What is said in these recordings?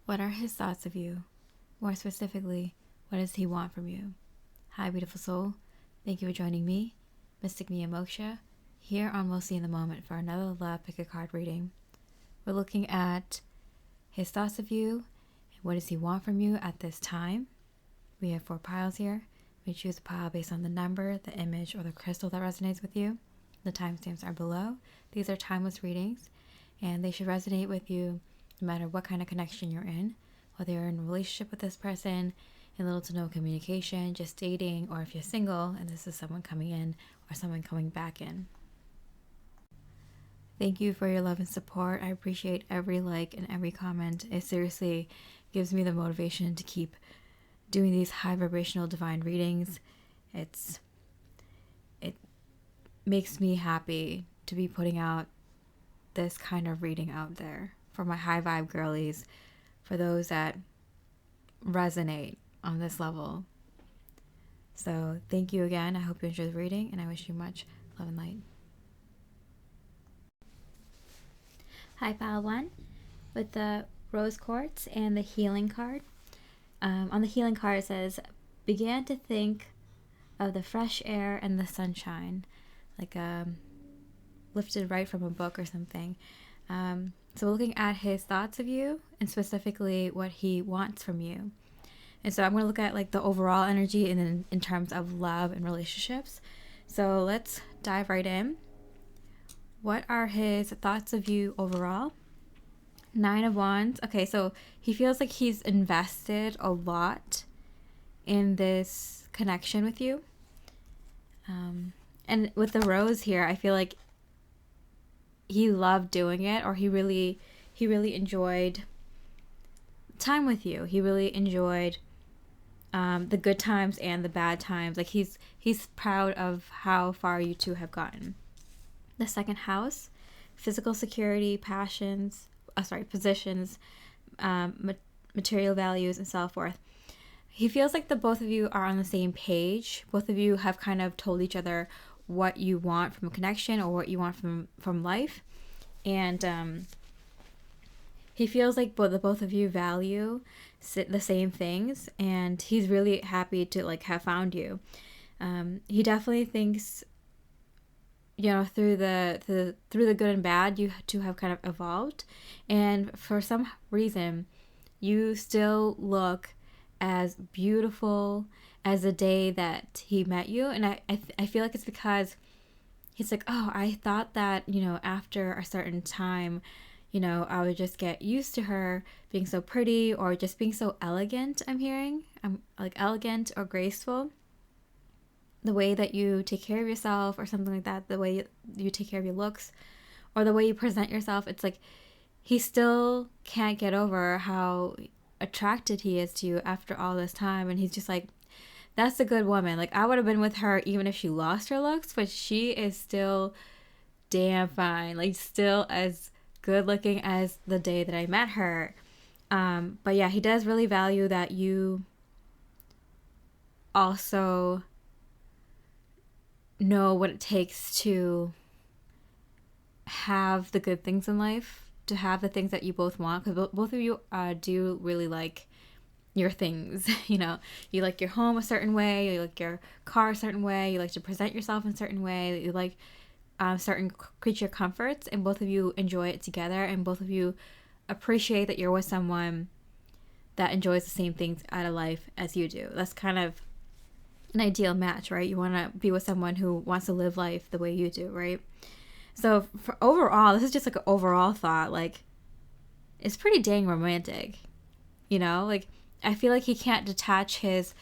What are his thoughts of you? More specifically, what does he want from you? Hi, beautiful soul. Thank you for joining me, Mystic Mia Moksha, here on Mostly in the Moment for another Love Pick a Card reading. We're looking at his thoughts of you and what does he want from you at this time. We have 4 piles here. We choose a pile based on the number, the image, or the crystal that resonates with you. The timestamps are below. These are timeless readings, and they should resonate with you no matter what kind of connection you're in, whether you're in a relationship with this person, in little to no communication, just dating, or if you're single and this is someone coming in or someone coming back in. Thank you for your love and support. I appreciate every like and every comment. It seriously gives me the motivation to keep doing these high vibrational divine readings. It makes me happy to be putting out this kind of reading out there for my high vibe girlies, for those that resonate on this level. So thank you again. I hope you enjoy the reading, and I wish you much love and light. Hi, pile 1 with the rose quartz and the healing card. On the healing card it says, began to think of the fresh air and the sunshine, like lifted right from a book or something. So we're looking at his thoughts of you and specifically what he wants from you. And so I'm going to look at like the overall energy in terms of love and relationships. So let's dive right in. What are his thoughts of you overall? 9 of Wands. Okay, so he feels like he's invested a lot in this connection with you. And with the rose here, I feel like he loved doing it, or he really enjoyed time with you. He really enjoyed the good times and the bad times. Like he's proud of how far you two have gotten. The second house, physical security, passions, positions, material values, and self-worth. He feels like the both of you are on the same page. Both of you have kind of told each other what you want from a connection or what you want from life. And he feels like both of you value the same things, and he's really happy to like have found you. He definitely thinks, you know, through the good and bad, you two have kind of evolved, and for some reason you still look as beautiful as the day that he met you. And I feel like it's because he's like, oh, I thought that, you know, after a certain time, you know, I would just get used to her being so pretty or just being so elegant. I'm like elegant or graceful. The way that you take care of yourself or something like that, the way you take care of your looks or the way you present yourself. It's like he still can't get over how attracted he is to you after all this time. And he's just like, that's a good woman. Like, I would have been with her even if she lost her looks, but she is still damn fine. Like, still as good looking as the day that I met her. But yeah, he does really value that you also know what it takes to have the good things in life, to have the things that you both want, because both of you do really like your things. You know, you like your home a certain way, you like your car a certain way, you like to present yourself in a certain way, you like certain creature comforts, and both of you enjoy it together, and both of you appreciate that you're with someone that enjoys the same things out of life as you do. That's kind of an ideal match, right? You want to be with someone who wants to live life the way you do, right? So for overall, this is just like an overall thought, like it's pretty dang romantic, you know? Like I feel like he can't detach his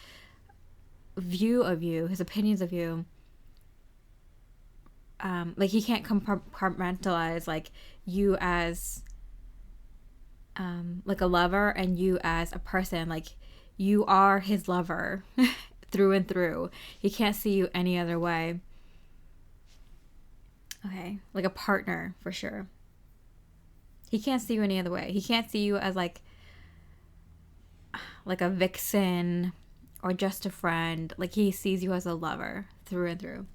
view of you, his opinions of you. Like he can't compartmentalize like you as like a lover and you as a person. Like you are his lover through and through. He can't see you any other way. Okay, like a partner for sure. He can't see you any other way. He can't see you as like a vixen or just a friend. Like he sees you as a lover through and through.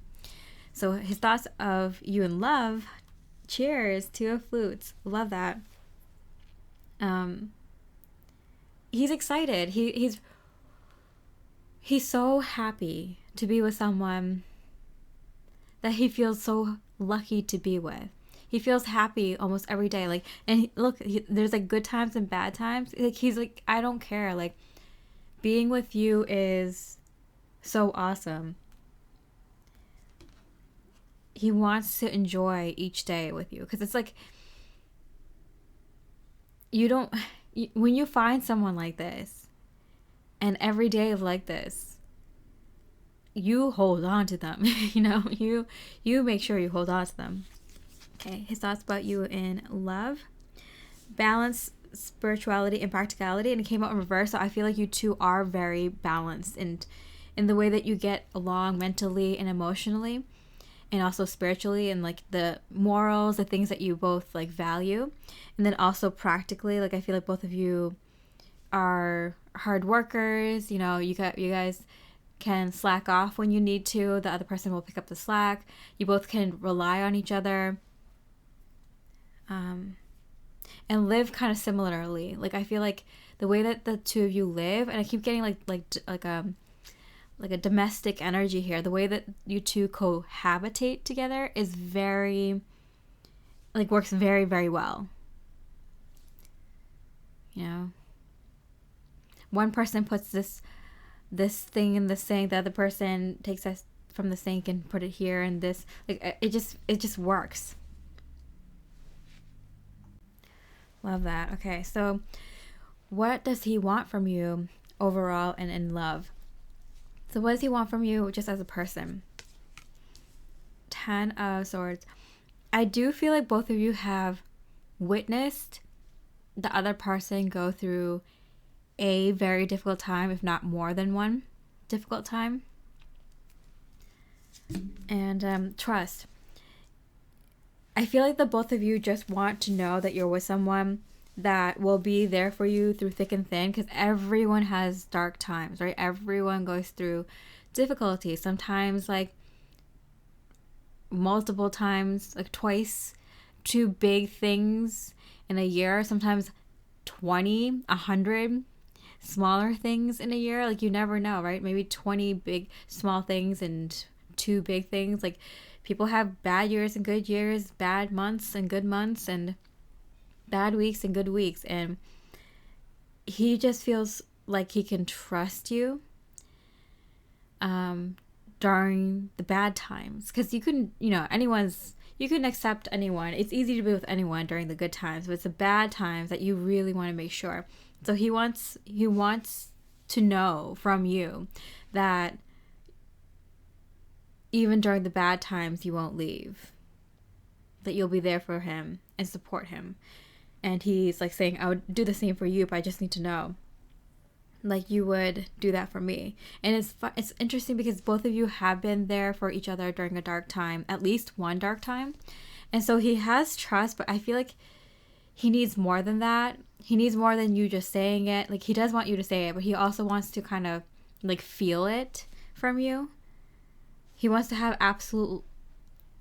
So his thoughts of you in love. Cheers, 2 of flutes. Love that. he's excited. He's so happy to be with someone that he feels so lucky to be with. He feels happy almost every day. Like, and look, there's like good times and bad times. Like, he's like, I don't care. Like, being with you is so awesome. He wants to enjoy each day with you, because it's like, you don't, when you find someone like this and every day is like this, you hold on to them. You make sure you hold on to them. Okay, his thoughts about you in love: balance, spirituality, and practicality. And it came out in reverse, so I feel like you two are very balanced, and in the way that you get along mentally and emotionally, and also spiritually, and like the morals, the things that you both like value. And then also practically, like I feel like both of you are hard workers. You guys can slack off when you need to. The other person will pick up the slack. You both can rely on each other. And live kind of similarly. Like, I feel like the way that the two of you live, and I keep getting like a domestic energy here. The way that you two cohabitate together is very, like, works very, very well. One person puts this thing in the sink, the other person takes it from the sink and put it here, and this, like, it just works. Love that. Okay, so what does he want from you overall and in love? So what does he want from you just as a person? 10 of Swords. I do feel like both of you have witnessed the other person go through a very difficult time, if not more than one difficult time. And trust. I feel like the both of you just want to know that you're with someone that will be there for you through thick and thin, because everyone has dark times, right? Everyone goes through difficulties. Sometimes, like, multiple times, like twice, 2 big things in a year. Sometimes 20, 100 smaller things in a year. Like, you never know, right? Maybe 20 big, small things and 2 big things. Like, people have bad years and good years, bad months and good months, and bad weeks and good weeks. And he just feels like he can trust you during the bad times, because you can accept anyone. It's easy to be with anyone during the good times, but it's the bad times that you really want to make sure. So he wants to know from you that even during the bad times, you won't leave, that you'll be there for him and support him. And he's like saying, I would do the same for you, but I just need to know, like, you would do that for me. And it's interesting because both of you have been there for each other during a dark time, at least one dark time. And so he has trust, but I feel like he needs more than that. He needs more than you just saying it. Like, he does want you to say it, but he also wants to kind of like feel it from you. He wants to have absolute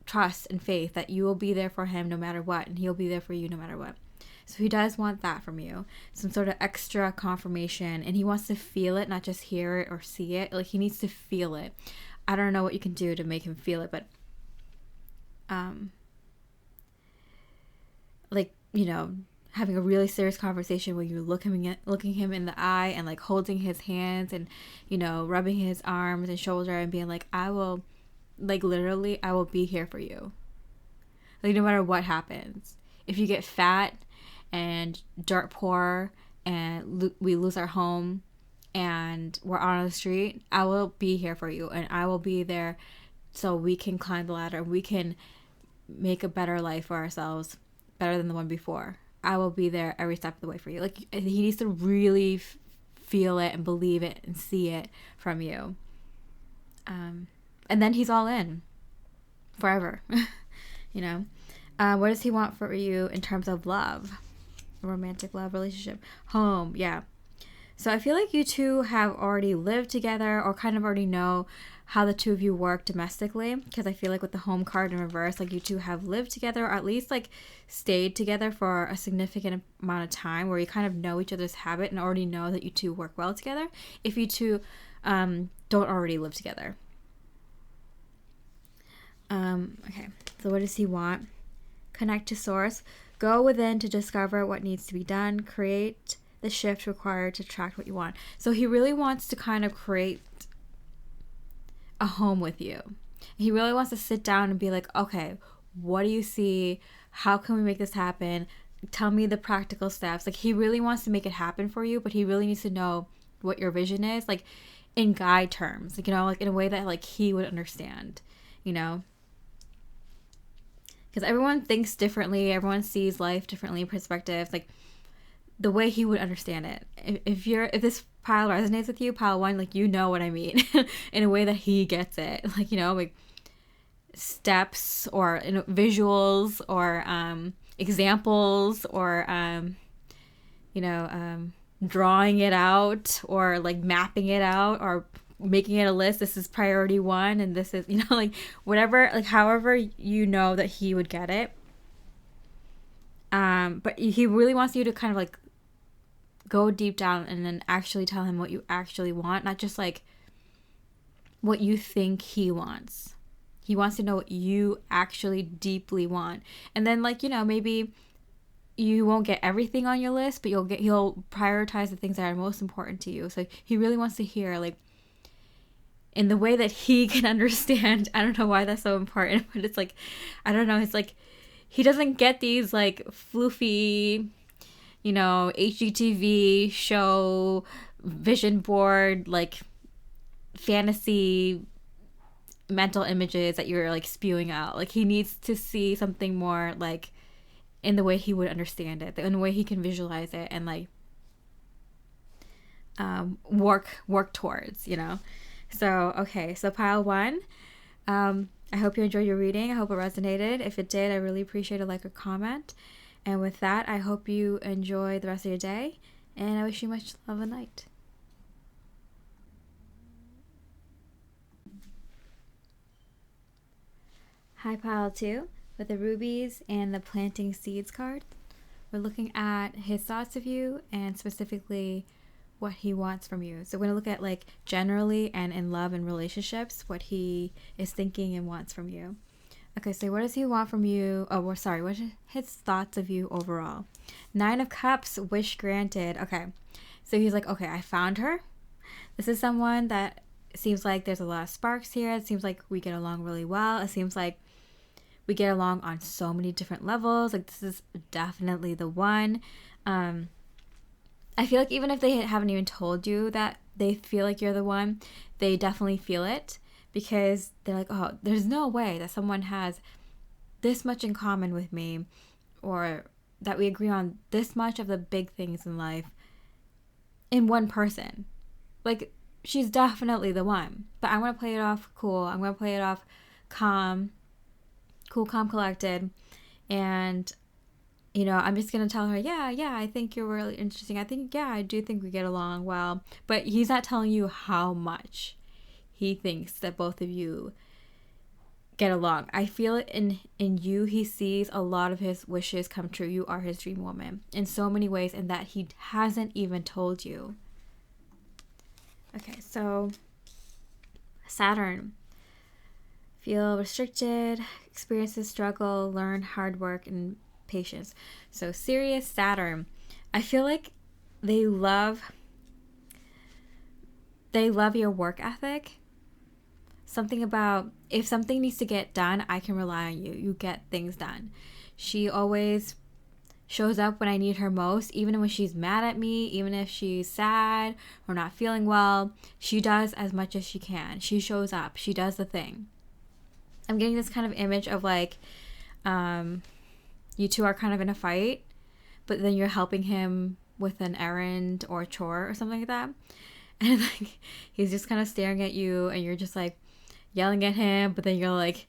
trust and faith that you will be there for him no matter what, and he'll be there for you no matter what. So he does want that from you, some sort of extra confirmation, and he wants to feel it, not just hear it or see it. Like, he needs to feel it. I don't know what you can do to make him feel it, but like, having a really serious conversation where you're looking him in the eye and like holding his hands and, rubbing his arms and shoulder and being like, I will, like, literally, I will be here for you. Like, no matter what happens. If you get fat and dirt poor and we lose our home and we're on the street, I will be here for you, and I will be there so we can climb the ladder. We can make a better life for ourselves, better than the one before. I will be there every step of the way for you. Like, he needs to really feel it and believe it and see it from you. And then he's all in forever. What does he want for you in terms of love? Romantic love, relationship, home? Yeah. So I feel like you two have already lived together or kind of already know how the two of you work domestically, because I feel like with the home card in reverse, like you two have lived together or at least like stayed together for a significant amount of time where you kind of know each other's habit and already know that you two work well together if you two don't already live together. Okay, so what does he want? Connect to source. Go within to discover what needs to be done. Create the shift required to attract what you want. So he really wants to kind of create a home with you. He really wants to sit down and be like, okay, what do you see? How can we make this happen? Tell me the practical steps. Like, he really wants to make it happen for you, but he really needs to know what your vision is, like in guide terms, like, you know, like in a way that like he would understand, you know, because everyone thinks differently, everyone sees life differently, perspectives, like the way he would understand it. If this pile resonates with you, pile one, like, you know what I mean, in a way that he gets it, like, you know, like steps or, you know, visuals or examples or you know, drawing it out or like mapping it out or making it a list. This is priority one and this is, you know, like whatever, like however you know that he would get it. But he really wants you to kind of like go deep down and then actually tell him what you actually want, not just like what you think he wants. He wants to know what you actually deeply want. And then, like, you know, maybe you won't get everything on your list, but he'll prioritize the things that are most important to you. So he really wants to hear, like, in the way that he can understand. I don't know why that's so important, but it's like, I don't know, it's like he doesn't get these like floofy, you know, HGTV show, vision board, like fantasy mental images that you're like spewing out. Like, he needs to see something more like in the way he would understand it, in the way he can visualize it and like work towards, you know. So okay, so pile one, I hope you enjoyed your reading. I hope it resonated. If it did, I really appreciate a like or comment. And with that, I hope you enjoy the rest of your day, and I wish you much love and light. Hi, pile two, with the rubies and the planting seeds card. We're looking at his thoughts of you and specifically what he wants from you. So we're going to look at like generally and in love and relationships, what he is thinking and wants from you. Okay, so what does he want from you? Oh, sorry, what are his thoughts of you overall? 9 of Cups, wish granted. Okay, so he's like, okay, I found her. This is someone that seems like there's a lot of sparks here. It seems like we get along really well. It seems like we get along on so many different levels. Like, this is definitely the one. I feel like even if they haven't even told you that they feel like you're the one, they definitely feel it, because they're like, oh, there's no way that someone has this much in common with me, or that we agree on this much of the big things in life in one person. Like, she's definitely the one. But I'm going to play it off cool. I'm going to play it off calm, collected. And, you know, I'm just going to tell her, yeah, I think you're really interesting. I do think we get along well. But he's not telling you how much he thinks that both of you get along. I feel it in you. He sees a lot of his wishes come true. You are his dream woman in so many ways, and that he hasn't even told you. Okay, so Saturn. Feel restricted, experiences struggle, learn hard work and patience. So Sirius, Saturn. I feel like they love your work ethic. Something about, if something needs to get done, I can rely on you. You get things done. She always shows up when I need her most, even when she's mad at me, even if she's sad or not feeling well. She does as much as she can. She shows up. She does the thing. I'm getting this kind of image of like, you two are kind of in a fight, but then you're helping him with an errand or a chore or something like that. And like, he's just kind of staring at you, and you're just like yelling at him, but then you're like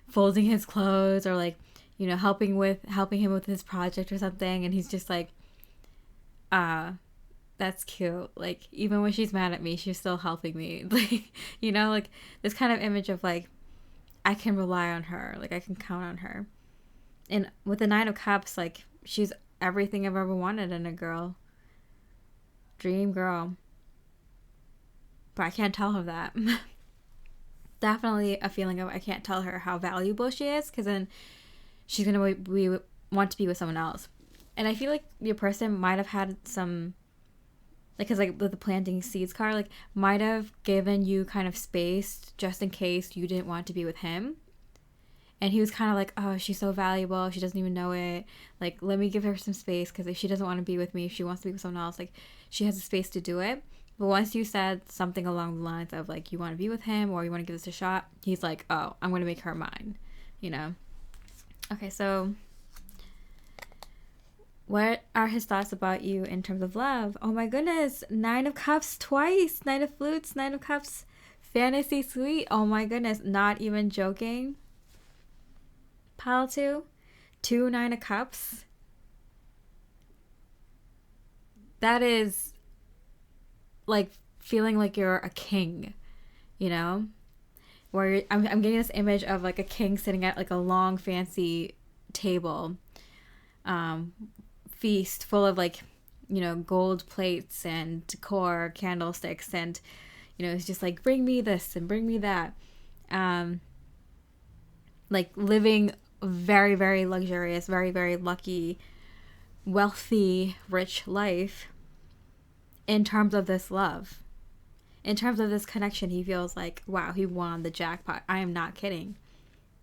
folding his clothes or like, you know, helping him with his project or something. And he's just like, That's cute. Like, even when she's mad at me, she's still helping me. Like, like this kind of image of like, I can rely on her. Like, I can count on her. And with the Nine of Cups, like, she's everything I've ever wanted in a girl. Dream girl. But I can't tell her that. Definitely a feeling of I can't tell her how valuable she is, because then she's going to want to be with someone else. And I feel like your person might have had some, like, because like with the planting seeds card, like, might have given you kind of space just in case you didn't want to be with him. And he was kind of like, oh, she's so valuable, she doesn't even know it. Like, let me give her some space, because if she doesn't want to be with me, if she wants to be with someone else, like, she has the space to do it. But once you said something along the lines of, like, you want to be with him or you want to give this a shot, he's like, oh, I'm going to make her mine, Okay, so what are his thoughts about you in terms of love? Oh my goodness, 9 of Cups twice, 9 of Flutes, 9 of Cups, fantasy suite. Oh my goodness, not even joking. Pile 2, 9 of Cups. That is like feeling like you're a king, where I'm getting this image of like a king sitting at like a long fancy table, feast full of like, gold plates and decor, candlesticks, and it's just like, bring me this and bring me that, like living very, very luxurious, very, very lucky, wealthy, rich life. In terms of this love, in terms of this connection, he feels like, wow, he won the jackpot. I am not kidding.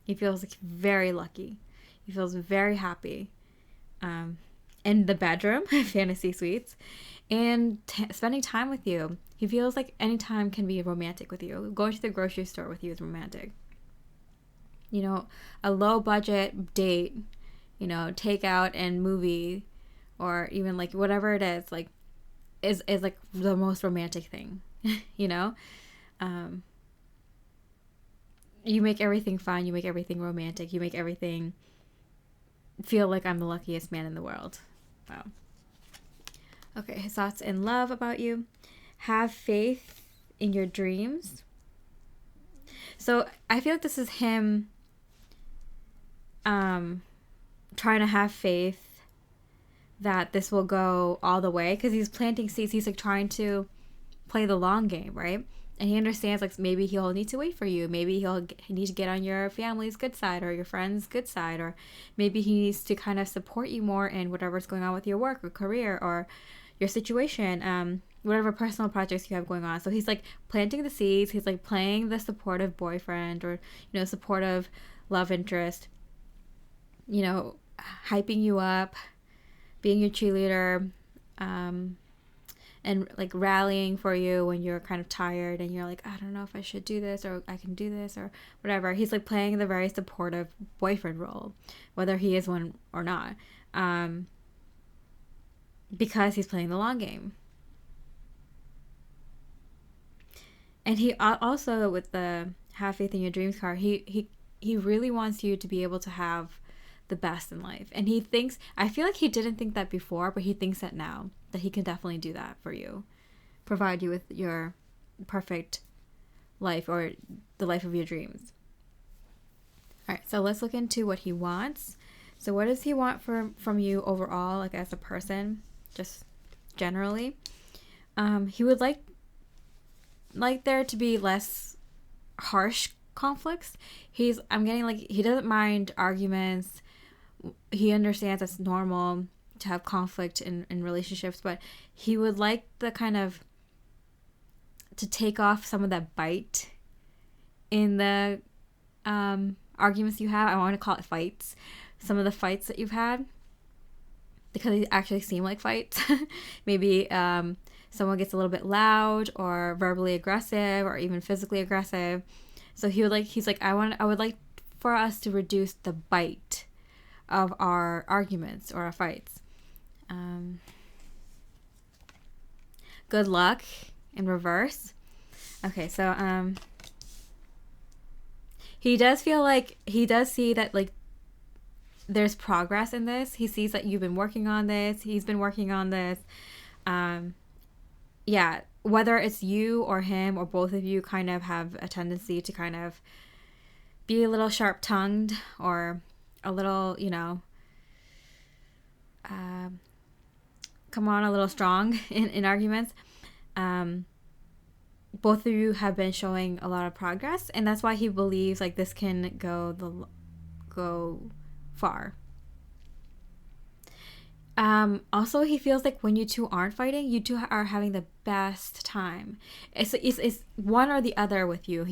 He feels like very lucky. He feels very happy. In the bedroom, fantasy suites, and spending time with you. He feels like any time can be romantic with you. Going to the grocery store with you is romantic. A low budget date, takeout and movie, or even like whatever it is, like, is like the most romantic thing. You make everything fun, you make everything romantic, you make everything feel like I'm the luckiest man in the world. Wow. Okay, his thoughts in love about you. Have faith in your dreams. So I feel like this is him trying to have faith that this will go all the way, because he's planting seeds. He's like trying to play the long game, right? And he understands like maybe he'll need to wait for you, maybe he'll need to get on your family's good side or your friend's good side, or maybe he needs to kind of support you more in whatever's going on with your work or career or your situation, whatever personal projects you have going on. So he's like planting the seeds. He's like playing the supportive boyfriend or supportive love interest, hyping you up, being your cheerleader, and like rallying for you when you're kind of tired and you're like, I don't know if I should do this or I can do this or whatever. He's like playing the very supportive boyfriend role, whether he is one or not, because he's playing the long game. And he also, with the have faith in your dreams card, he really wants you to be able to have the best in life. And he thinks, I feel like he didn't think that before, but he thinks that now, that he can definitely do that for you, provide you with your perfect life or the life of your dreams. All right, so let's look into what he wants. So what does he want from you overall, like as a person, just generally? He would like there to be less harsh conflicts. I'm getting like he doesn't mind arguments. He understands it's normal to have conflict in relationships, but he would like the kind of to take off some of that bite in the arguments you have. I want to call it fights. Some of the fights that you've had, because they actually seem like fights. Maybe someone gets a little bit loud or verbally aggressive or even physically aggressive. So he's like, I would like for us to reduce the bite of our arguments or our fights. Good luck in reverse. Okay, so he does feel like he does see that like there's progress in this. He sees that you've been working on this. He's been working on this. yeah, whether it's you or him or both of you kind of have a tendency to kind of be a little sharp tongued or a little, um, come on a little strong in arguments. Um, both of you have been showing a lot of progress, and that's why he believes like this can go far. Also, he feels like when you two aren't fighting, you two are having the best time. It's one or the other with you.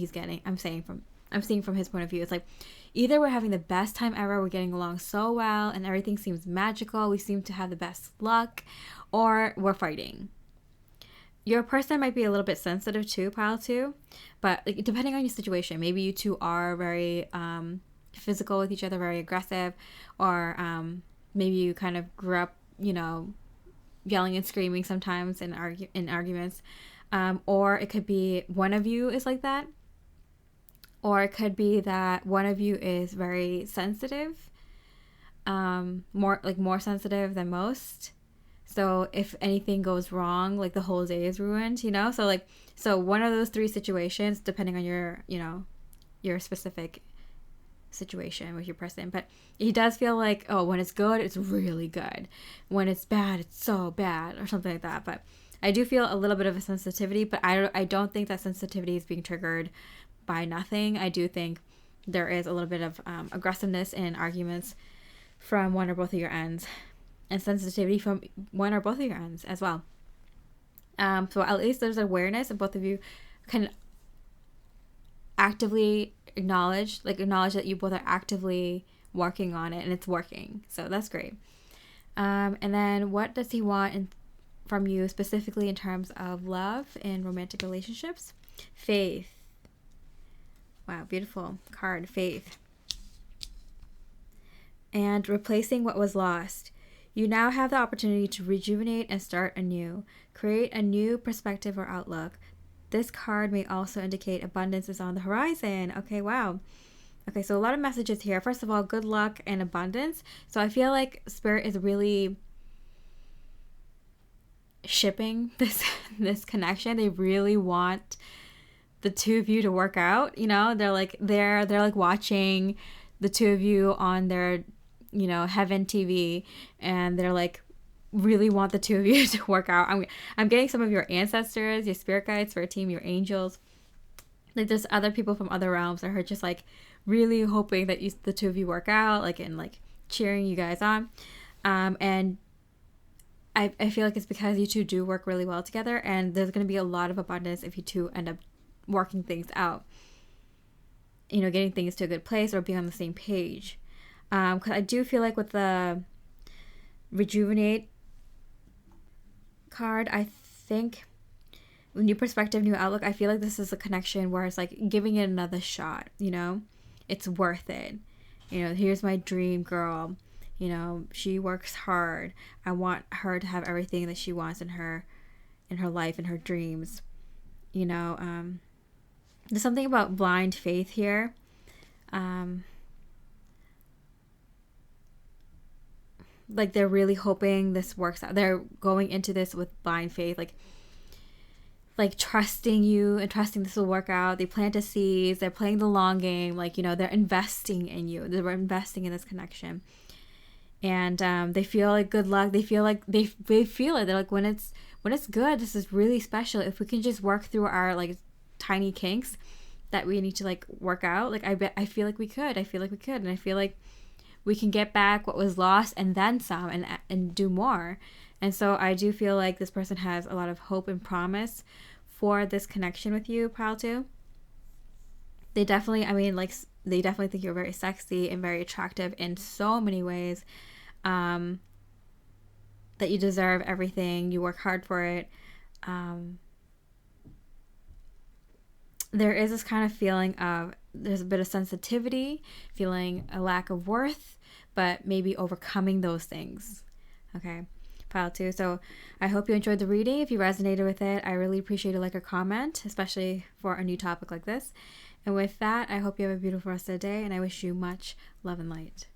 I'm seeing from his point of view. It's like either we're having the best time ever, we're getting along so well, and everything seems magical. We seem to have the best luck, or we're fighting. Your person might be a little bit sensitive too, pile two, but like, depending on your situation, maybe you two are very physical with each other, very aggressive, or maybe you kind of grew up, yelling and screaming sometimes in arguments, or it could be one of you is like that, or it could be that one of you is very sensitive, more sensitive than most. So if anything goes wrong, like the whole day is ruined, so one of those three situations, depending on your specific situation with your person. But he does feel like, oh, when it's good, it's really good. When it's bad, it's so bad, or something like that. But I do feel a little bit of a sensitivity, but I don't think that sensitivity is being triggered by nothing. I do think there is a little bit of aggressiveness in arguments from one or both of your ends, and sensitivity from one or both of your ends as well. So at least there's awareness, and both of you can actively acknowledge that you both are actively working on it and it's working. So that's great. And then what does he want from you specifically in terms of love and romantic relationships? Faith. Wow, beautiful card, faith. And replacing what was lost. You now have the opportunity to rejuvenate and start anew. Create a new perspective or outlook. This card may also indicate abundance is on the horizon. Okay, wow. Okay, so a lot of messages here. First of all, good luck and abundance. So I feel like Spirit is really shipping this connection. They really want the two of you to work out. They're like watching the two of you on their heaven TV, and they're like really want the two of you to work out. I'm getting some of your ancestors, your spirit guides, spirit team, your angels. Like there's other people from other realms that are just like really hoping that the two of you work out, like, and like cheering you guys on. And I feel like it's because you two do work really well together, and there's going to be a lot of abundance if you two end up working things out, getting things to a good place or being on the same page. Because I do feel like with the rejuvenate card, I think new perspective, new outlook, I feel like this is a connection where it's like giving it another shot. It's worth it. Here's my dream girl. She works hard. I want her to have everything that she wants in her life and her dreams. There's something about blind faith here. Like they're really hoping this works out. They're going into this with blind faith, like trusting you and trusting this will work out. They plant a seeds. They're playing the long game. Like, they're investing in you. They're investing in this connection. And they feel like good luck. They feel like they feel it. They're like, when it's good, this is really special. If we can just work through our like tiny kinks that we need to like work out. Like I feel like we could. I feel like we could. And I feel like we can get back what was lost and then some and do more. And so I do feel like this person has a lot of hope and promise for this connection with you, Pile 2. They definitely think you're very sexy and very attractive in so many ways. That you deserve everything. You work hard for it. There is this kind of feeling of there's a bit of sensitivity, feeling a lack of worth, but maybe overcoming those things. Okay, Pile 2. So I hope you enjoyed the reading. If you resonated with it, I really appreciate a like or comment, especially for a new topic like this. And with that, I hope you have a beautiful rest of the day, and I wish you much love and light.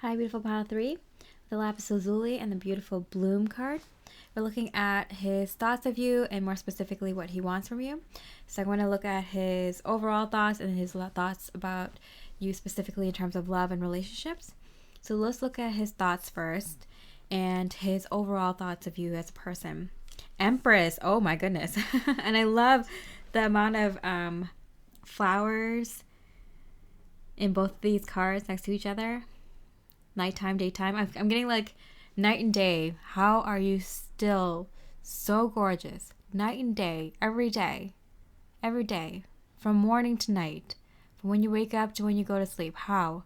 Hi, beautiful pile 3, the Lapis Lazuli and the beautiful Bloom card. We're looking at his thoughts of you and more specifically what he wants from you. So I want to look at his overall thoughts and his thoughts about you specifically in terms of love and relationships. So let's look at his thoughts first and his overall thoughts of you as a person. Empress, oh my goodness. And I love the amount of flowers in both these cards next to each other. Nighttime, daytime. I'm getting like night and day. How are you still so gorgeous? Night and day, every day, from morning to night, from when you wake up to when you go to sleep. How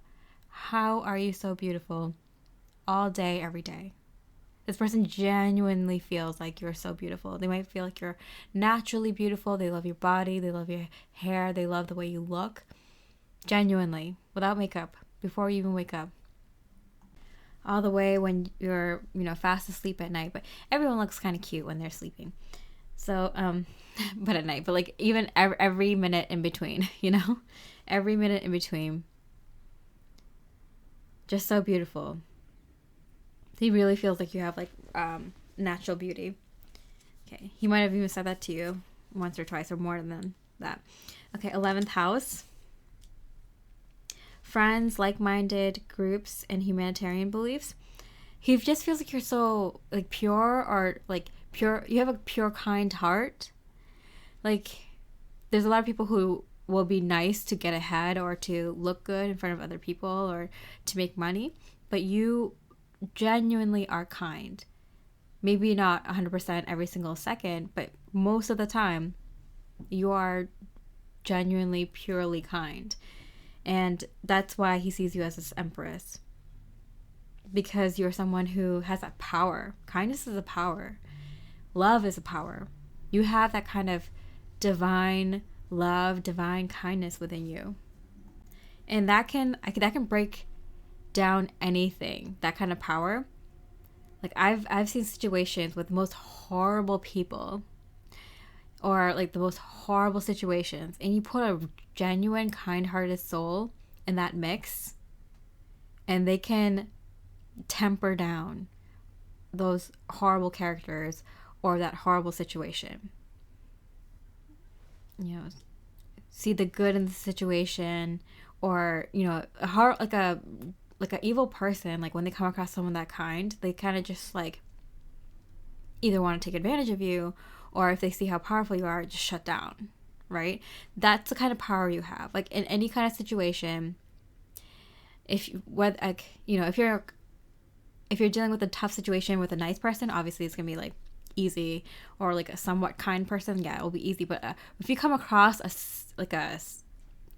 are you so beautiful all day, every day? This person genuinely feels like you're so beautiful. They might feel like you're naturally beautiful. They love your body. They love your hair. They love the way you look. Genuinely, without makeup, before you even wake up. All the way when you're, fast asleep at night. But everyone looks kind of cute when they're sleeping. So, but at night. But like even every minute in between, every minute in between. Just so beautiful. He really feels like you have like natural beauty. Okay, he might have even said that to you once or twice or more than that. Okay, 11th house. Friends, like-minded groups, and humanitarian beliefs. He just feels like you're so like pure or like pure. You have a pure, kind heart. Like there's a lot of people who will be nice to get ahead or to look good in front of other people or to make money, but you genuinely are kind. Maybe not 100% every single second, but most of the time you are genuinely purely kind. And that's why he sees you as this empress. Because you're someone who has that power. Kindness is a power. Love is a power. You have that kind of divine love, divine kindness within you. And that can break down anything. That kind of power. Like I've seen situations with the most horrible people or like the most horrible situations, and you put a genuine kind-hearted soul in that mix and they can temper down those horrible characters or that horrible situation. See the good in the situation, or like a evil person, like when they come across someone that kind, they kind of just like either want to take advantage of you, or if they see how powerful you are, just shut down, right? That's the kind of power you have. Like in any kind of situation, if you're dealing with a tough situation with a nice person, obviously it's gonna be like easy, or like a somewhat kind person, yeah, it'll be easy. But if you come across a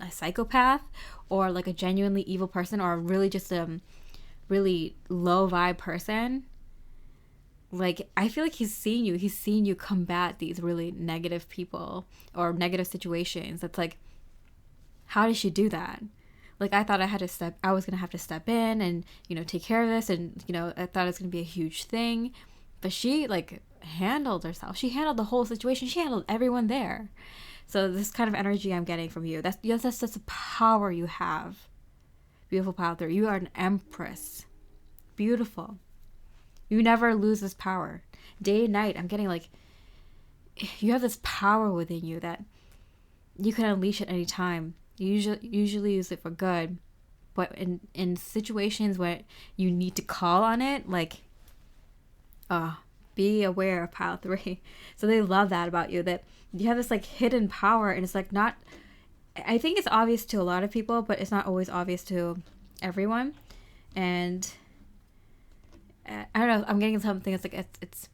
psychopath or like a genuinely evil person, or really just a really low vibe person, like I feel like he's seen you combat these really negative people or negative situations. That's like, how did she do that? Like I thought I was gonna have to step in and take care of this, and I thought it was gonna be a huge thing, but she like handled herself. She handled the whole situation. She handled everyone there. So this kind of energy I'm getting from you, that's the power you have. Beautiful pile 3. You are an empress. Beautiful. You never lose this power. Day and night, I'm getting like, you have this power within you that you can unleash at any time. You usually use it for good. But in situations where you need to call on it, like, be aware of pile 3. So they love that about you, that you have this like hidden power, and it's like not, I think it's obvious to a lot of people, but it's not always obvious to everyone. And I don't know, I'm getting something that's like it's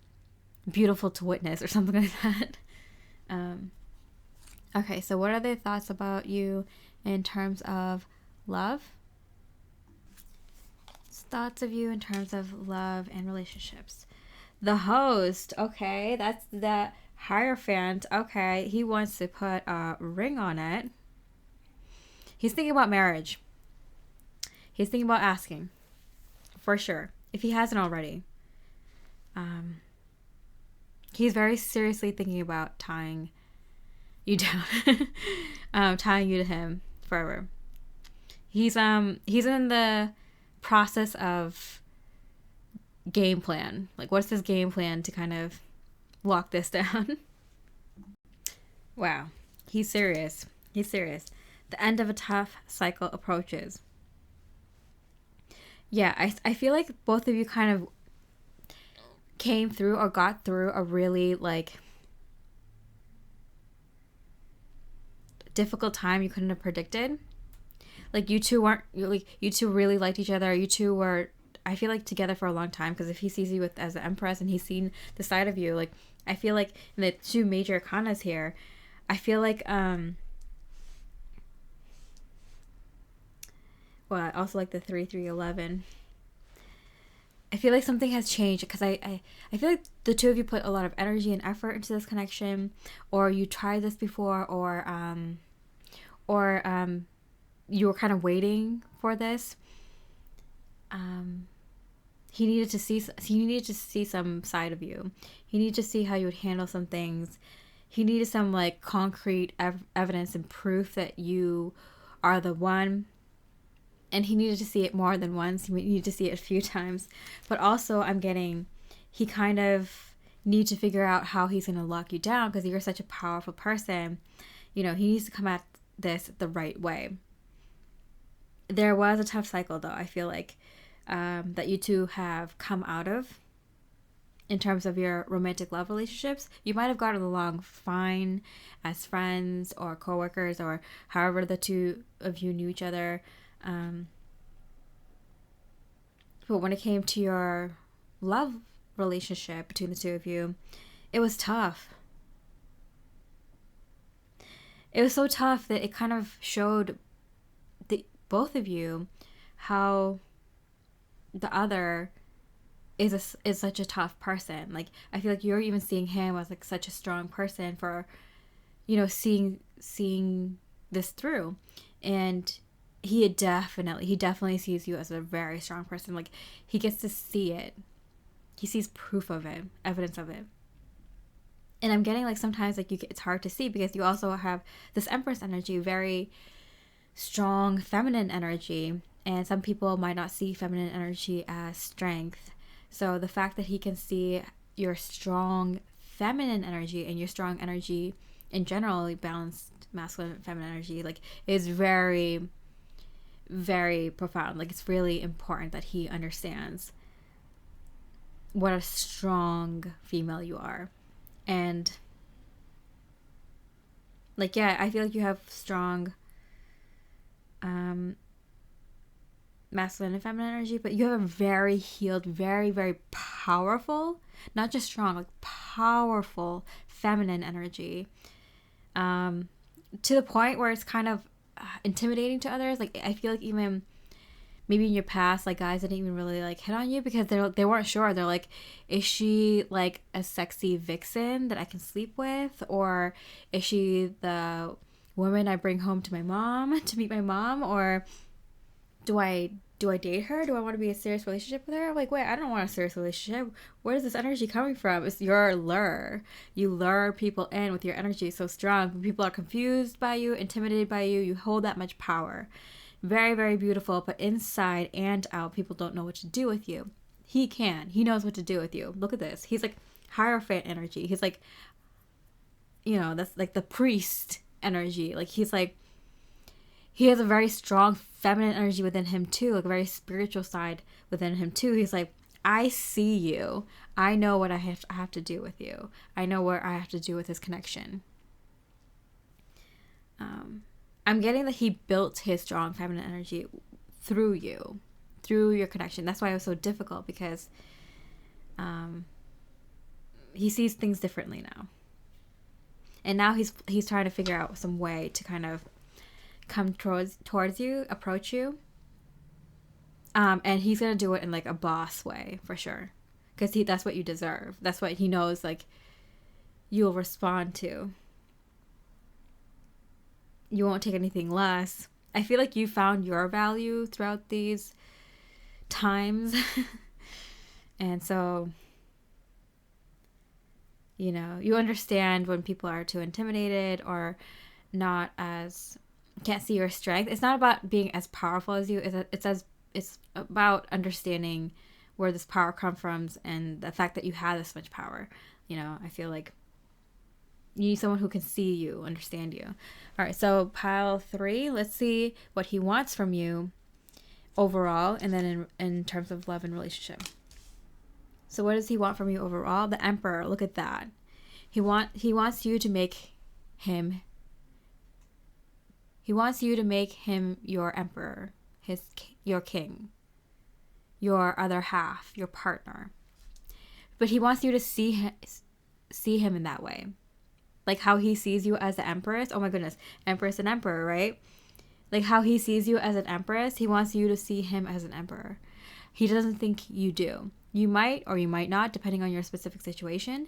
beautiful to witness or something like that. Okay, so what are their thoughts about you in terms of love? Thoughts of you in terms of love and relationships. The host, okay, that's the Hierophant. Okay, he wants to put a ring on it. He's thinking about marriage. He's thinking about asking, for sure, if he hasn't already. He's very seriously thinking about tying you down, tying you to him forever. He's in the process of game plan. Like, what's his game plan to kind of lock this down? Wow. He's serious. He's serious. The end of a tough cycle approaches. Yeah, I feel like both of you kind of came through or got through a really, like, difficult time you couldn't have predicted. Like, you two weren't, like, you two really liked each other. You two were, I feel like, together for a long time, because if he sees you with as the Empress and he's seen the side of you, like, I feel like in the two major arcanas here, I feel like, well, I also like the 3-3-11. I feel like something has changed, because I feel like the two of you put a lot of energy and effort into this connection, or you tried this before, or you were kind of waiting for this. He needed to see some side of you. He needed to see how you would handle some things. He needed some, like, concrete evidence and proof that you are the one. And he needed to see it more than once. He needed to see it a few times. But also, I'm getting, he kind of needs to figure out how he's going to lock you down, because you're such a powerful person. You know, he needs to come at this the right way. There was a tough cycle, though, I feel like, that you two have come out of in terms of your romantic love relationships. You might have gotten along fine as friends or coworkers, or however the two of you knew each other. But when it came to your love relationship between the two of you, it was tough. It was so tough that it kind of showed both of you how the other is such a tough person. Like, I feel like you're even seeing him as, like, such a strong person for, you know, seeing this through. And he definitely sees you as a very strong person. Like, he gets to see it. He sees proof of it, evidence of it. And I'm getting, like, sometimes, like, it's hard to see, because you also have this Empress energy, very strong feminine energy, and some people might not see feminine energy as strength. So the fact that he can see your strong feminine energy and your strong energy in general, balanced masculine and feminine energy, like, is very, very profound. Like, it's really important that he understands what a strong female you are. And, like, yeah, I feel like you have strong masculine and feminine energy, but you have a very healed, very, very powerful, not just strong, like, powerful feminine energy, to the point where it's kind of intimidating to others. Like, I feel like even maybe in your past, like, guys didn't even really, like, hit on you, because they weren't sure. They're like, is she, like, a sexy vixen that I can sleep with, or is she the woman I bring home to my mom to meet my mom, or do I date her? Do I want to be in a serious relationship with her? I'm like, wait, I don't want a serious relationship. Where is this energy coming from? It's your lure. You lure people in with your energy so strong. When people are confused by you, intimidated by you, you hold that much power. Very, very beautiful, but inside and out, people don't know what to do with you. He can. He knows what to do with you. Look at this. He's like Hierophant energy. He's like, you know, that's like the priest energy. Like, he's like, he has a very strong feminine energy within him too, like a very spiritual side within him too. He's like, I see you. I know what I have to do with you. I know what I have to do with this connection. I'm getting that he built his strong feminine energy through you, through your connection. That's why it was so difficult, because he sees things differently now. And now he's trying to figure out some way to kind of come towards you, approach you. And he's going to do it in, like, a boss way, for sure. Because that's what you deserve. That's what he knows, like, you'll respond to. You won't take anything less. I feel like you found your value throughout these times. And so, you know, you understand when people are too intimidated or not as, can't see your strength. It's not about being as powerful as you. It's about understanding where this power comes from and the fact that you have this much power. You know, I feel like you need someone who can see you, understand you. All right, so pile 3, let's see what he wants from you overall, and then in terms of love and relationship. So what does he want from you overall? The Emperor, look at that. He wants you to make him your emperor, your king, your other half, your partner. But he wants you to see him in that way. Like how he sees you as the empress. Oh my goodness, empress and emperor, right? Like how he sees you as an empress, he wants you to see him as an emperor. He doesn't think you do. You might or you might not, depending on your specific situation.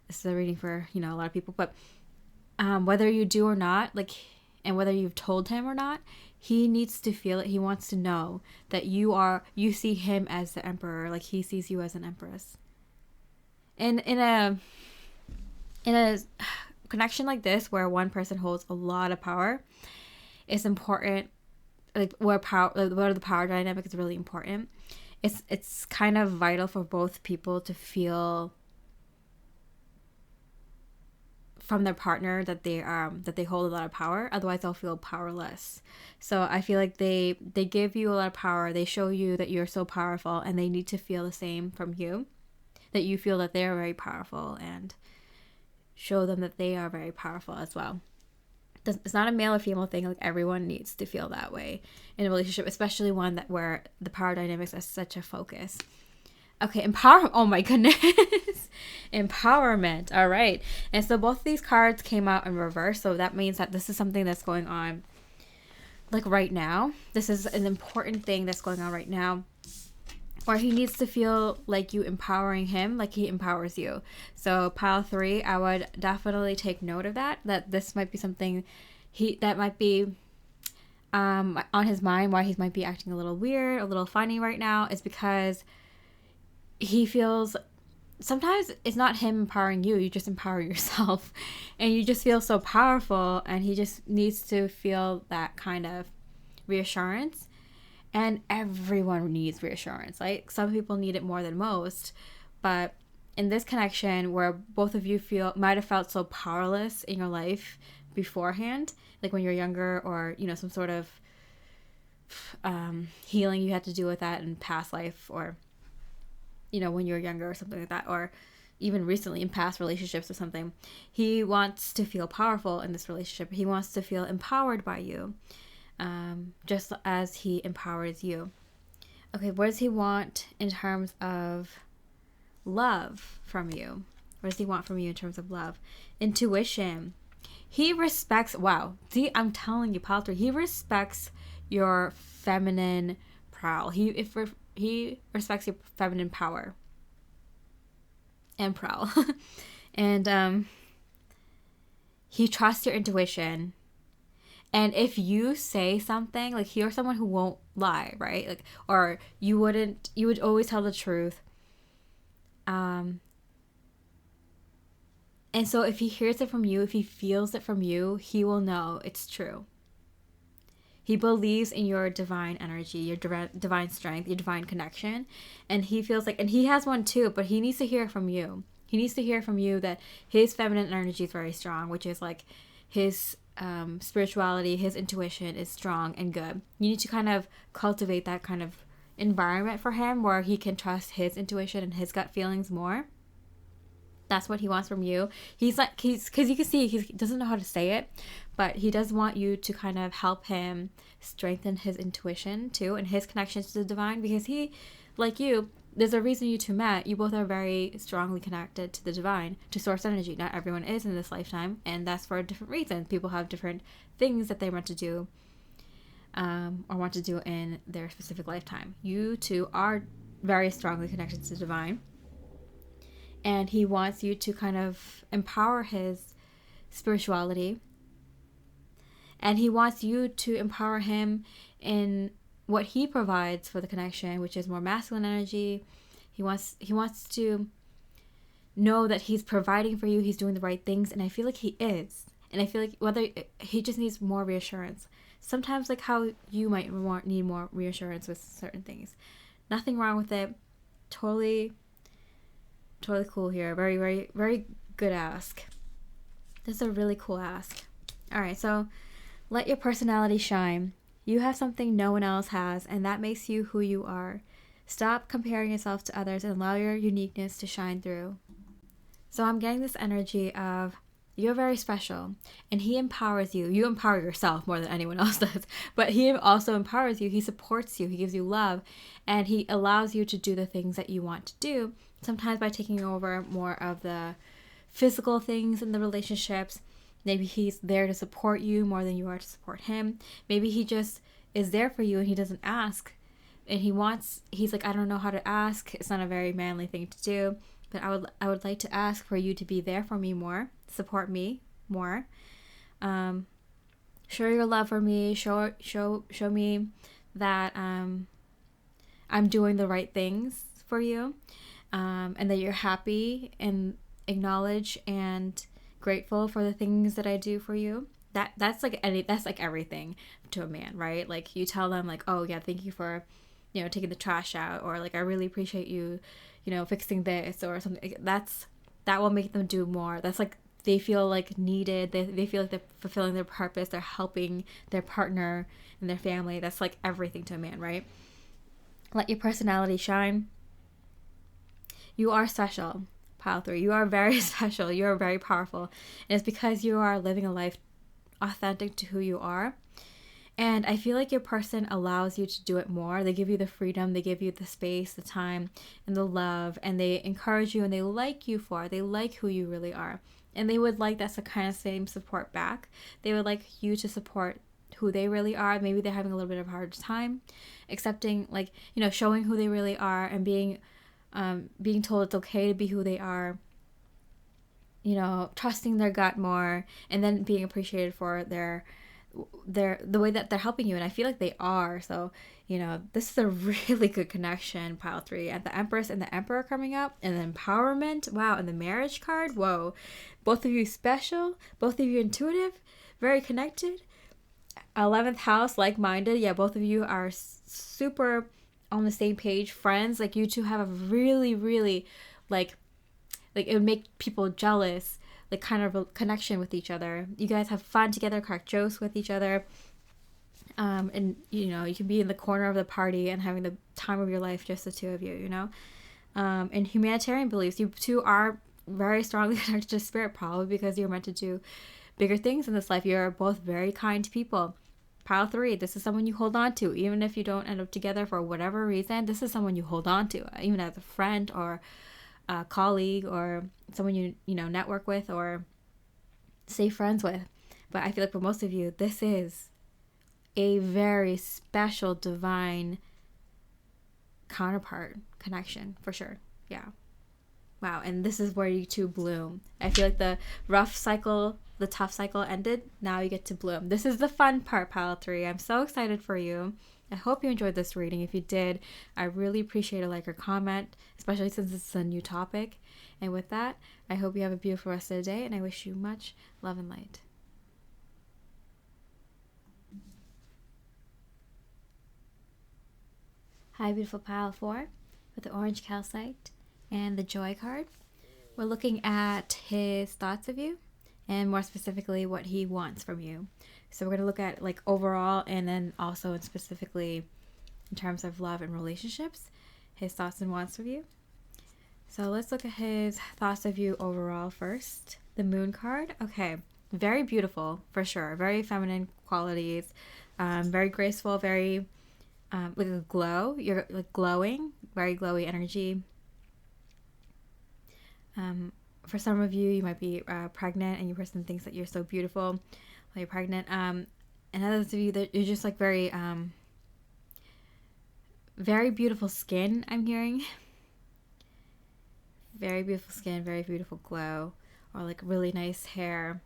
This is a reading for, a lot of people, but whether you do or not, like, and whether you've told him or not, he needs to feel it. He wants to know that you see him as the emperor, like he sees you as an empress. And in a connection like this, where one person holds a lot of power, it's important. Like where the power dynamic is really important. It's kind of vital for both people to feel from their partner that they hold a lot of power. Otherwise they'll feel powerless. So I feel like they give you a lot of power. They show you that you're so powerful, and they need to feel the same from you, that you feel that they're very powerful, and show them that they are very powerful as well. It's not a male or female thing. Like everyone needs to feel that way in a relationship, especially one where the power dynamics are such a focus. Okay, oh my goodness. Empowerment. All right. And so both of these cards came out in reverse. So that means that this is something that's going on like right now. This is an important thing that's going on right now, where he needs to feel like you empowering him, like he empowers you. So pile 3, I would definitely take note of that this might be something that might be on his mind, why he might be acting a little weird, a little funny right now, is because he feels sometimes it's not him empowering you, you just empower yourself, and you just feel so powerful, and he just needs to feel that kind of reassurance. And everyone needs reassurance. Like some people need it more than most, but in this connection where both of you might have felt so powerless in your life beforehand, like when you're younger, or some sort of healing you had to do with that in past life, or when you're younger or something like that, or even recently in past relationships or something. He wants to feel powerful in this relationship. He wants to feel empowered by you, just as he empowers you. Okay, what does he want in terms of love from you? What does he want from you in terms of love? Intuition. He respects, wow, see, I'm telling you, pile 3, he respects your feminine prowl. He respects your feminine power and prowl. And he trusts your intuition. And if you say something, like you're someone who won't lie, right? Like, or you would always tell the truth. And so if he hears it from you, if he feels it from you, he will know it's true. He believes in your divine energy, your divine strength, your divine connection. And he feels like, and he has one too, but he needs to hear from you. He needs to hear from you that his feminine energy is very strong, which is like his spirituality, his intuition is strong and good. You need to kind of cultivate that kind of environment for him where he can trust his intuition and his gut feelings more. That's what he wants from you. Because you can see he doesn't know how to say it, but he does want you to kind of help him strengthen his intuition too, and his connection to the divine, because he, like you, there's a reason you two met. You both are very strongly connected to the divine, to source energy. Not everyone is in this lifetime, and that's for a different reason. People have different things that they want to do, or want to do in their specific lifetime. You two are very strongly connected to the divine, and he wants you to kind of empower his spirituality, and he wants you to empower him in what he provides for the connection, which is more masculine energy. He wants to know that he's providing for you, he's doing the right things, and I feel like he is. And I feel like whether he just needs more reassurance. sometimes like how you might need more reassurance with certain things. Nothing wrong with it. Totally cool here. Very, very, very good ask. This is a really cool ask. All right, so let your personality shine. You have something no one else has, and that makes you who you are. Stop comparing yourself to others and allow your uniqueness to shine through. So I'm getting this energy of you're very special, and he empowers you. You empower yourself more than anyone else does, but he also empowers you. He supports you. He gives you love, and he allows you to do the things that you want to do, sometimes by taking over more of the physical things in the relationships. Maybe he's there to support you more than you are to support him. Maybe he just is there for you and he doesn't ask. And he's like, I don't know how to ask. It's not a very manly thing to do. But I would like to ask for you to be there for me more. Support me more. Show your love for me. Show me that I'm doing the right things for you. And that you're happy and acknowledge and grateful for the things that I do for you. That's like everything to a man, right? Like you tell them like, oh yeah, thank you for, taking the trash out, or like I really appreciate you, fixing this or something. That will make them do more. That's like they feel like needed. They feel like they're fulfilling their purpose. They're helping their partner and their family. That's like everything to a man, right? Let your personality shine. You are special. Pile 3, you are very special. You are very powerful. And it's because you are living a life authentic to who you are. And I feel like your person allows you to do it more. They give you the freedom, they give you the space, the time, and the love, and they encourage you and they like you for it. They like who you really are. And they would like that's the kind of same support back. They would like you to support who they really are. Maybe they're having a little bit of a hard time accepting, like, showing who they really are and being told it's okay to be who they are, trusting their gut more, and then being appreciated for the way that they're helping you. And I feel like they are. So, this is a really good connection, pile 3. And the Empress and the Emperor coming up, and the empowerment. Wow. And the marriage card. Whoa. Both of you special. Both of you intuitive. Very connected. 11th house, like-minded. Yeah, both of you are super on the same page. Friends. Like, you two have a really, really, like it would make people jealous, like kind of a connection with each other. You guys have fun together, crack jokes with each other. And you can be in the corner of the party and having the time of your life, just the two of you, and humanitarian beliefs. You two are very strongly connected to spirit, probably because you're meant to do bigger things in this life. You're both very kind people. Pile 3, this is someone you hold on to. Even if you don't end up together for whatever reason, this is someone you hold on to, even as a friend or a colleague or someone you network with or stay friends with. But I feel like for most of you, this is a very special divine counterpart connection for sure. Yeah. Wow. And this is where you two bloom. I feel like the rough cycle, the tough cycle ended. Now you get to bloom. This is the fun part, pile 3. I'm so excited for you. I hope you enjoyed this reading. If you did, I really appreciate a like or comment, especially since it's a new topic. And with that, I hope you have a beautiful rest of the day, and I wish you much love and light. Hi, beautiful pile 4 with the orange calcite and the joy card. We're looking at his thoughts of you and more specifically what he wants from you. So we're going to look at like overall and then also and specifically in terms of love and relationships, his thoughts and wants of you. So let's look at his thoughts of you overall first. The moon card. Okay. Very beautiful for sure. Very feminine qualities. Very graceful, very with a glow. You're like glowing, very glowy energy. For some of you, you might be pregnant and your person thinks that you're so beautiful while you're pregnant. And others of you that you're just like very, very beautiful skin, I'm hearing. Very beautiful skin, very beautiful glow, or like really nice hair.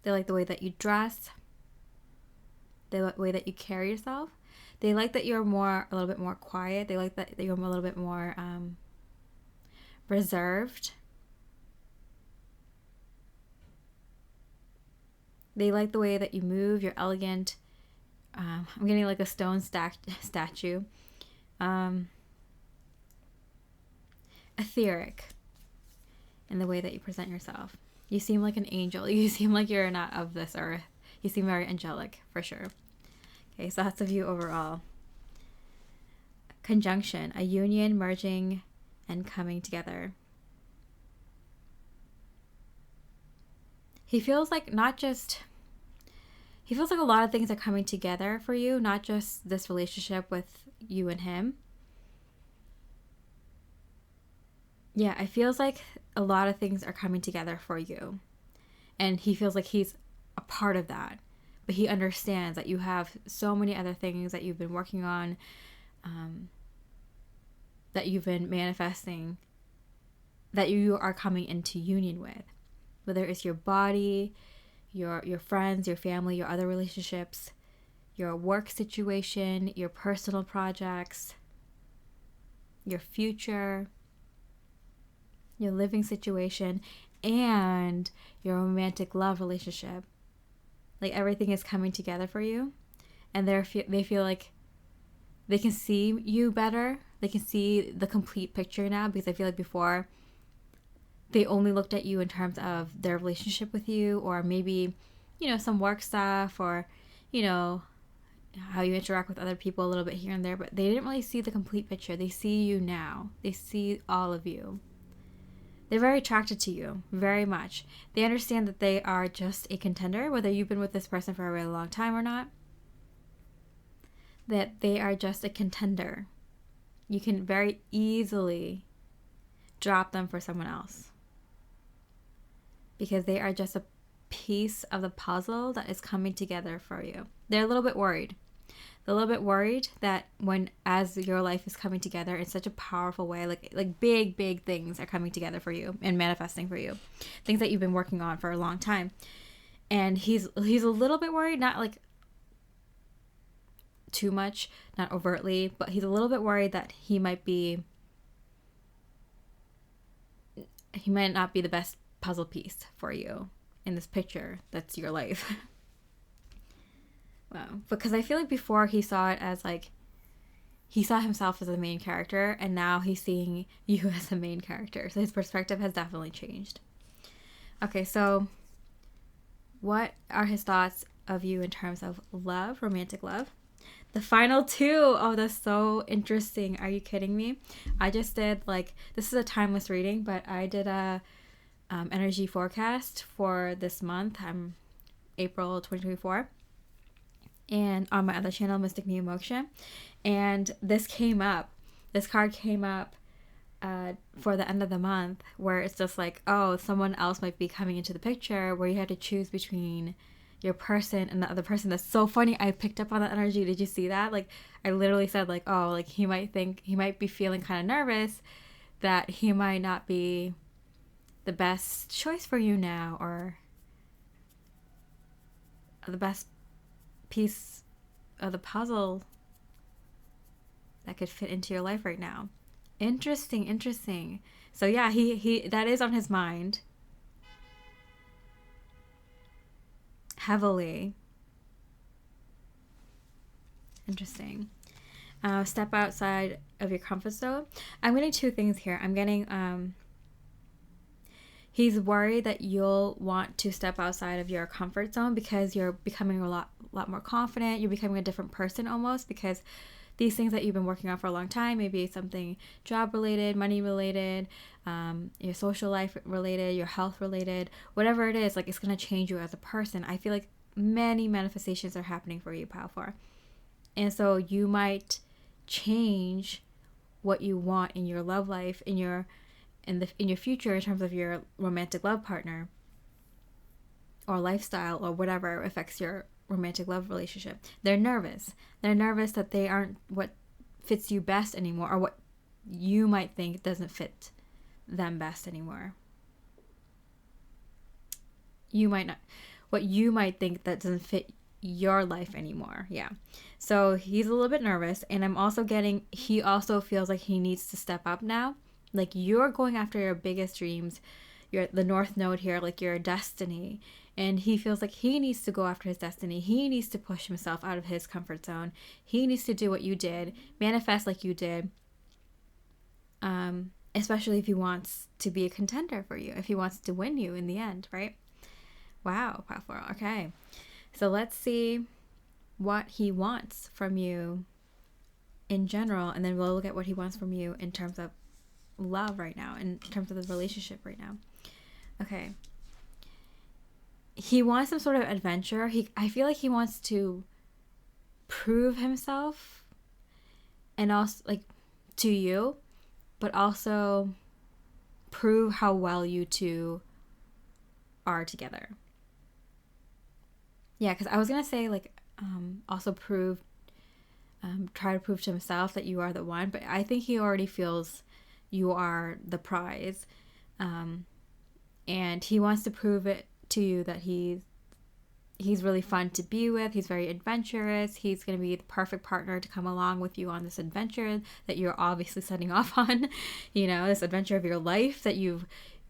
They like the way that you dress. They like the way that you carry yourself. They like that you're a little bit more quiet. They like that you're a little bit more reserved. They like the way that you move. You're elegant. I'm getting like a stone statue. Etheric in the way that you present yourself. You seem like an angel. You seem like you're not of this earth. You seem very angelic, for sure. Okay, so that's the view overall. Conjunction, a union, merging, and coming together. He feels like he feels like a lot of things are coming together for you, not just this relationship with you and him. Yeah, it feels like a lot of things are coming together for you. And he feels like he's a part of that. But he understands that you have so many other things that you've been working on, that you've been manifesting, that you are coming into union with. Whether it's your body, your friends, your family, your other relationships, your work situation, your personal projects, your future, your living situation, and your romantic love relationship. Like everything is coming together for you, and they feel like they can see you better. They can see the complete picture now, because I feel like before they only looked at you in terms of their relationship with you, or maybe, some work stuff, or, how you interact with other people a little bit here and there, but they didn't really see the complete picture. They see you now. They see all of you. They're very attracted to you, very much. They understand that they are just a contender, whether you've been with this person for a really long time or not, that they are just a contender. You can very easily drop them for someone else, because they are just a piece of the puzzle that is coming together for you. They're a little bit worried. They're a little bit worried that as your life is coming together in such a powerful way, like big things are coming together for you and manifesting for you, things that you've been working on for a long time. And he's a little bit worried, not like too much, not overtly, but he's a little bit worried that he might not be the best puzzle piece for you in this picture that's your life. Wow. Because I feel like before he saw it as like, he saw himself as the main character, and now he's seeing you as the main character. So his perspective has definitely changed. Okay, so what are his thoughts of you in terms of love, romantic love? The final two. Oh, that's so interesting. Are you kidding me? I just did this is a timeless reading, but I did a energy forecast for this month, April 2024, and on my other channel, Mystic Mia Moksha, and this card came up for the end of the month, where it's just like, oh, someone else might be coming into the picture, where you have to choose between your person and the other person. That's so funny. I picked up on that energy. Did you see that? I literally said he might be feeling kind of nervous that he might not be the best choice for you now, or the best piece of the puzzle that could fit into your life right now. Interesting. So yeah, he that is on his mind heavily. Interesting. Step outside of your comfort zone. I'm getting two things here. I'm getting he's worried that you'll want to step outside of your comfort zone, because you're becoming a lot more confident. You're becoming a different person almost, because these things that you've been working on for a long time, maybe something job related, money related, your social life related, your health related, whatever it is, it's going to change you as a person. I feel like many manifestations are happening for you, Power. And so you might change what you want in your love life, in your future, in terms of your romantic love partner or lifestyle or whatever affects your romantic love relationship. They're nervous that they aren't what fits you best anymore, or what you might think doesn't fit them best anymore. What you might think that doesn't fit your life anymore. Yeah. So he's a little bit nervous, and I'm also getting, he also feels like he needs to step up now. You're going after your biggest dreams, the North Node here, your destiny. and he feels like he needs to go after his destiny. He needs to push himself out of his comfort zone. He needs to do what you did, manifest like you did. Especially if he wants to be a contender for you, if he wants to win you in the end, right? Wow, powerful. Okay, so let's see what he wants from you in general, and then we'll look at what he wants from you in terms of love right now, in terms of the relationship right now. Okay. He wants some sort of adventure. I feel like he wants to prove himself, and also like to you, but also prove how well you two are together. Yeah, because I was gonna say like also try to prove to himself that you are the one, but I think he already feels you are the prize, and he wants to prove it to you that he's really fun to be with. He's very adventurous. He's going to be the perfect partner to come along with you on this adventure that you're obviously setting off on, this adventure of your life that you've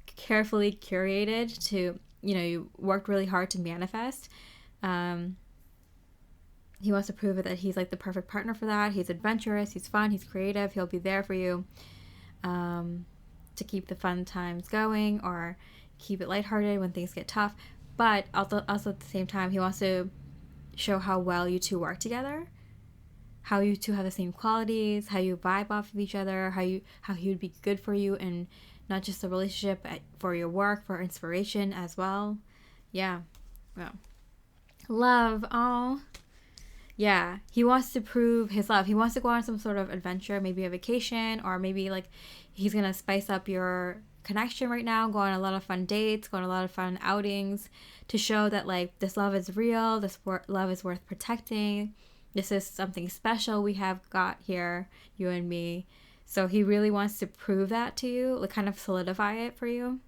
carefully curated to, you worked really hard to manifest. He wants to prove it that he's like the perfect partner for that. He's adventurous, he's fun, he's creative. He'll be there for you to keep the fun times going or keep it lighthearted when things get tough. But also at the same time, he wants to show how well you two work together, how you two have the same qualities, how you vibe off of each other, how he would be good for you, and not just the relationship, but for your work, for inspiration as well. Yeah. Well, love. Oh, yeah. He wants to prove his love. He wants to go on some sort of adventure, maybe a vacation, or maybe like he's gonna spice up your connection right now, go on a lot of fun dates, go on a lot of fun outings to show that like this love is real, this love is worth protecting, this is something special we have got here, you and me. So he really wants to prove that to you, like kind of solidify it for you,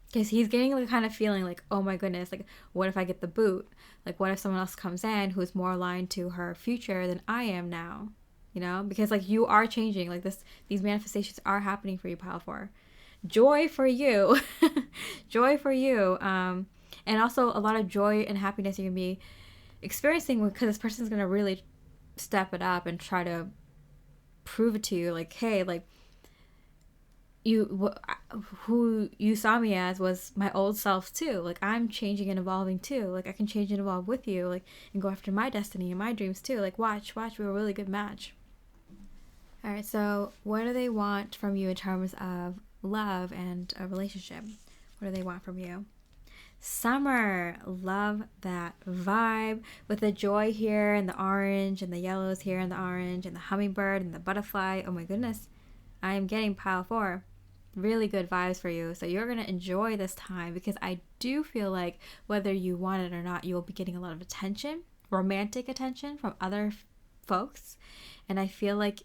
because he's getting the kind of feeling like, oh my goodness, like what if I get the boot, like what if someone else comes in who's more aligned to her future than I am now. Because like you are changing, like these manifestations are happening for you, Pile 4. Joy for you. Joy for you. And also a lot of joy and happiness you're going to be experiencing, because this person's going to really step it up and try to prove it to you. Like, hey, like who you saw me as was my old self too. Like I'm changing and evolving too. Like I can change and evolve with you, like, and go after my destiny and my dreams too. Like watch, we're a really good match. All right, so what do they want from you in terms of love and a relationship? What do they want from you? Summer, love that vibe with the joy here and the orange and the yellows here and the orange and the hummingbird and the butterfly. Oh my goodness, I am getting Pile 4. Really good vibes for you. So you're going to enjoy this time, because I do feel like whether you want it or not, you will be getting a lot of attention, romantic attention from other folks. And I feel like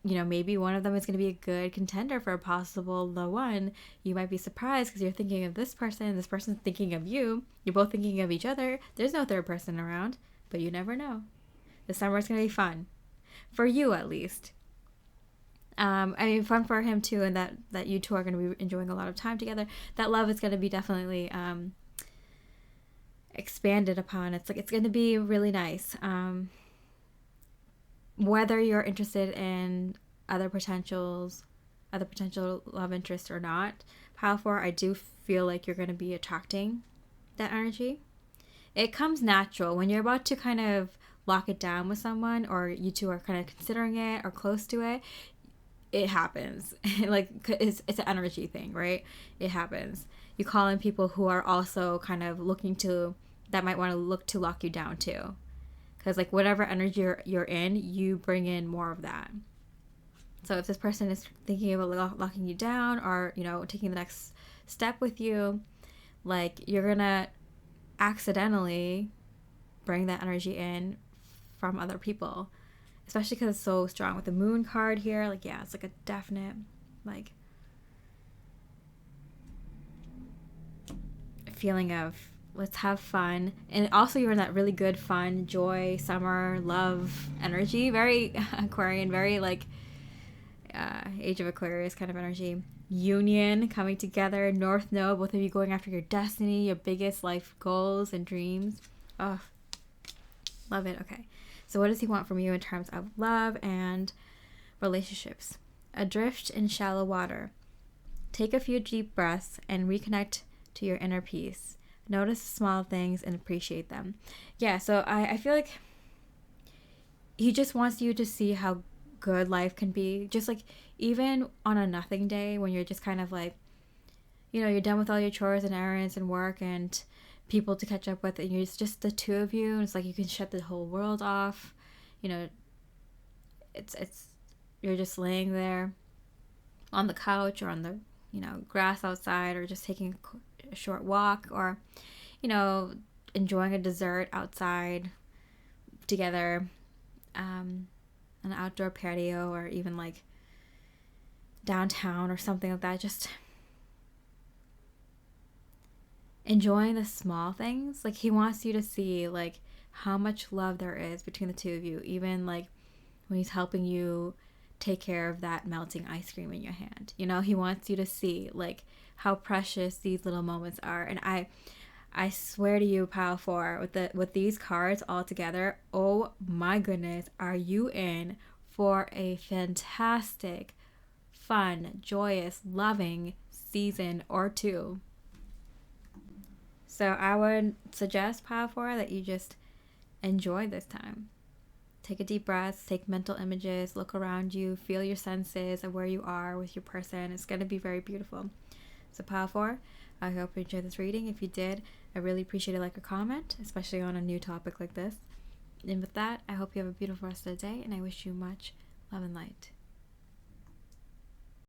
maybe one of them is going to be a good contender for a possible the one. You might be surprised because you're thinking of this person's thinking of you. You're both thinking of each other. There's no third person around, but you never know. The summer is going to be fun. For you, at least. Fun for him too, and that you two are going to be enjoying a lot of time together. That love is going to be definitely expanded upon. It's going to be really nice. Whether you're interested in other potential love interests or not, Pile 4, I do feel like you're going to be attracting that energy. It comes natural when you're about to kind of lock it down with someone, or you two are kind of considering it or close to it. It happens. Like it's an energy thing, right? It happens. You call in people who are also kind of that might want to look to lock you down too. Because like whatever energy you're in, you bring in more of that. So if this person is thinking about locking you down, or taking the next step with you, like you're gonna accidentally bring that energy in from other people, especially because it's so strong with the moon card here. Like yeah, it's like a definite like feeling of let's have fun. And also you're in that really good fun, joy, summer, love energy, very Aquarian, very like age of Aquarius kind of energy. union coming together. North Node, both of you going after your destiny, your biggest life goals and dreams. Oh, love it. Okay. So what does he want from you in terms of love and relationships? Adrift in shallow water. Take a few deep breaths and reconnect to your inner peace. Notice the small things and appreciate them. Yeah, so I feel like he just wants you to see how good life can be. Just like even on a nothing day when you're just kind of like, you're done with all your chores and errands and work and people to catch up with, and it's just the two of you, and it's like you can shut the whole world off. It's you're just laying there on the couch or on the grass outside, or just taking a short walk, or enjoying a dessert outside together, an outdoor patio, or even like downtown or something like that. Just enjoying the small things. Like he wants you to see like how much love there is between the two of you, even like when he's helping you take care of that melting ice cream in your hand. He wants you to see like how precious these little moments are. And I swear to you, Pile 4, with these cards all together, oh my goodness, are you in for a fantastic, fun, joyous, loving season or two. So I would suggest, Pile 4, that you just enjoy this time. Take a deep breath, take mental images, look around you, feel your senses of where you are with your person. It's going to be very beautiful. So Pile 4, I hope you enjoyed this reading. If you did, I really appreciate a comment, especially on a new topic like this. And with that, I hope you have a beautiful rest of the day, and I wish you much love and light.